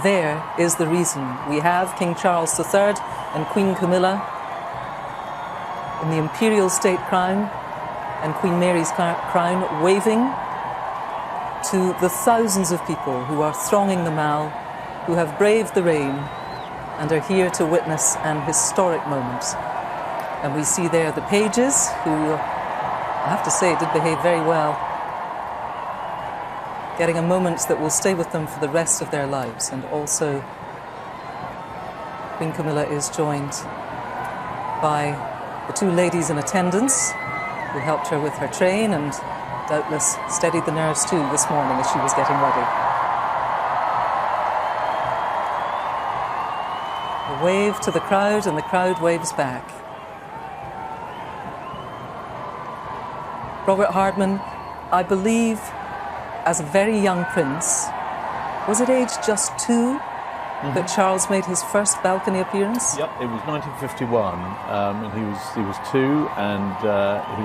there is the reason. We have King Charles III and Queen Camilla in the imperial state crown and Queen Mary's crown, waving to the thousands of people who are thronging the Mall, who have braved the rain and are here to witness an historic moment. And we see there the pages, who, I have to say, did behave very well, getting a moment that will stay with them for the rest of their lives. And also, Queen Camilla is joined by the two ladies in attendance who helped her with her train and doubtless steadied the nerves too this morning as she was getting ready. A wave to the crowd, and the crowd waves back. Robert Hardman, I believe, as a very young prince, was it age just 2 that Charles made his first balcony appearance? Yep, it was 1951, and he was 2, and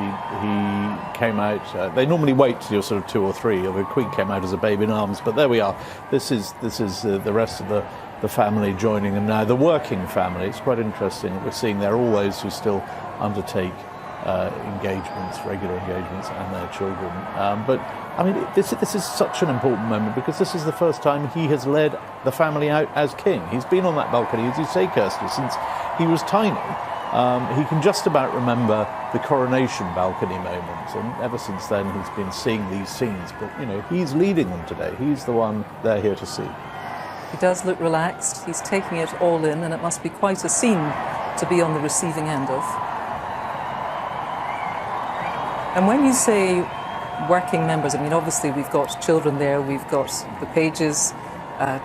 he came out. They normally wait till you're sort of 2 or 3. The Queen came out as a babe in arms, but there we are. This is the rest of the family joining them now. The working family. It's quite interesting that we're seeing there all those who still undertake engagements, regular engagements, and their children. But I mean, this is such an important moment because this is the first time he has led the family out as king. He's been on that balcony, as you say, Kirsty, since he was tiny. He can just about remember the coronation balcony moment, and ever since then he's been seeing these scenes. But you know, he's leading them today. He's the one they're here to see. He does look relaxed. He's taking it all in, and it must be quite a scene to be on the receiving end of. And when you say working members, I mean, obviously we've got children there, we've got the pages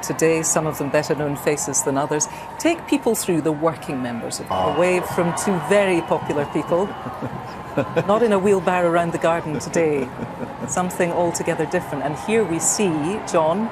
today, some of them better known faces than others. Take people through the working members. A wave from two very popular people, not in a wheelbarrow around the garden today, something altogether different. And here we see, John,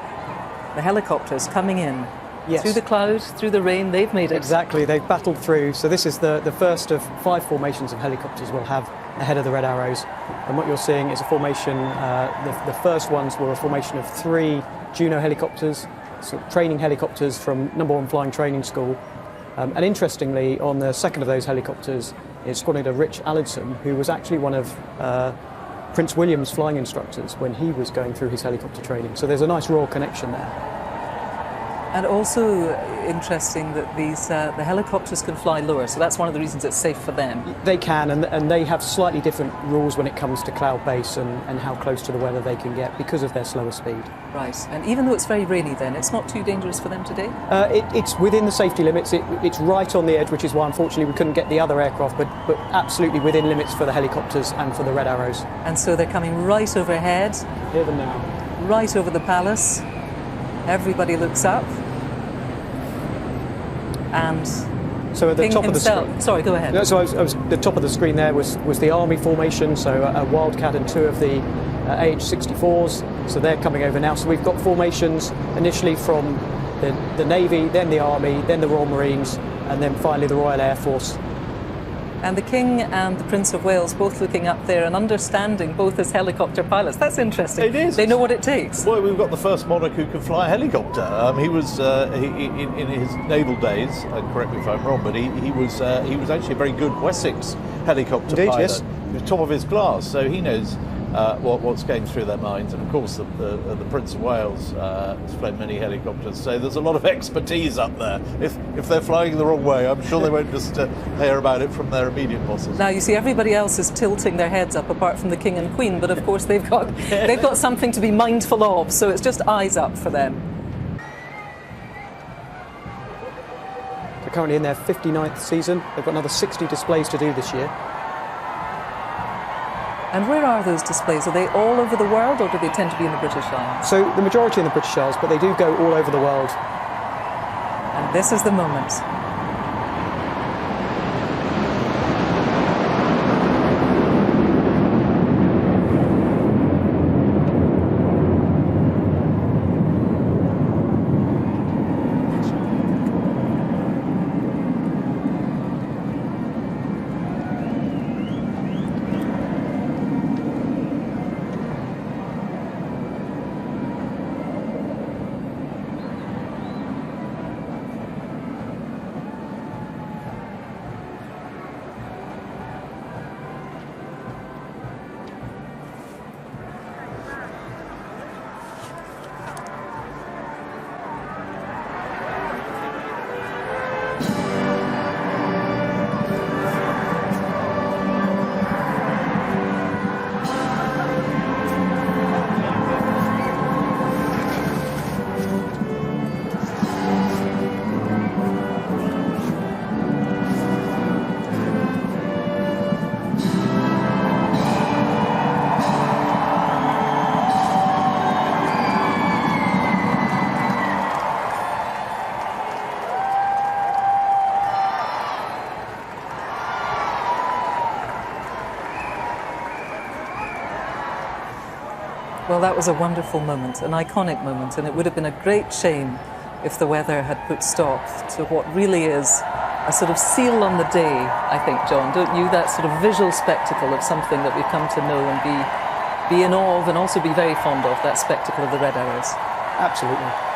the helicopters coming in. Yes. Through the cloud, through the rain, they've made it. Exactly, they've battled through. So this is the first of 5 formations of helicopters we'll have ahead of the Red Arrows. And what you're seeing is a formation, the first ones were a formation of 3 Juno helicopters, so training helicopters from No. 1 Flying Training School. And interestingly, on the second of those helicopters is Squadron Leader Rich Allinson, who was actually one of Prince William's flying instructors when he was going through his helicopter training. So there's a nice royal connection there. And also interesting that these the helicopters can fly lower, so that's one of the reasons it's safe for them. They can, and they have slightly different rules when it comes to cloud base and how close to the weather they can get because of their slower speed. Right, and even though it's very rainy then, it's not too dangerous for them today? It's within the safety limits. It's right on the edge, which is why unfortunately we couldn't get the other aircraft, but absolutely within limits for the helicopters and for the Red Arrows. And so they're coming right overhead. Hear them now. Right over the palace. Everybody looks up. And so at the King top himself, of the screen. Sorry, go ahead. So I was the top of the screen there was the army formation, so a Wildcat and 2 of the AH-64s. So they're coming over now. So we've got formations initially from the Navy, then the Army, then the Royal Marines, and then finally the Royal Air Force. And the King and the Prince of Wales both looking up there and understanding both as helicopter pilots. That's interesting. It is. They know what it takes. Well, we've got the first monarch who can fly a helicopter. He was in his naval days. Correct me if I'm wrong, but he was actually a very good Wessex helicopter pilot. Yes. He was top of his class, so he knows what's going through their minds. And of course, the Prince of Wales has flown many helicopters, so there's a lot of expertise up there. If they're flying the wrong way, I'm sure they won't just hear about it from their immediate bosses. Now you see, everybody else is tilting their heads up, apart from the King and Queen. But of course, they've got something to be mindful of. So it's just eyes up for them. They're currently in their 59th season. They've got another 60 displays to do this year. And where are those displays? Are they all over the world, or do they tend to be in the British Isles? So the majority in the British Isles, but they do go all over the world. And this is the moment. Well, that was a wonderful moment, an iconic moment, and it would have been a great shame if the weather had put stop to what really is a sort of seal on the day, I think, John, don't you? That sort of visual spectacle of something that we've come to know and be in awe of and also be very fond of, that spectacle of the red arrows. Absolutely.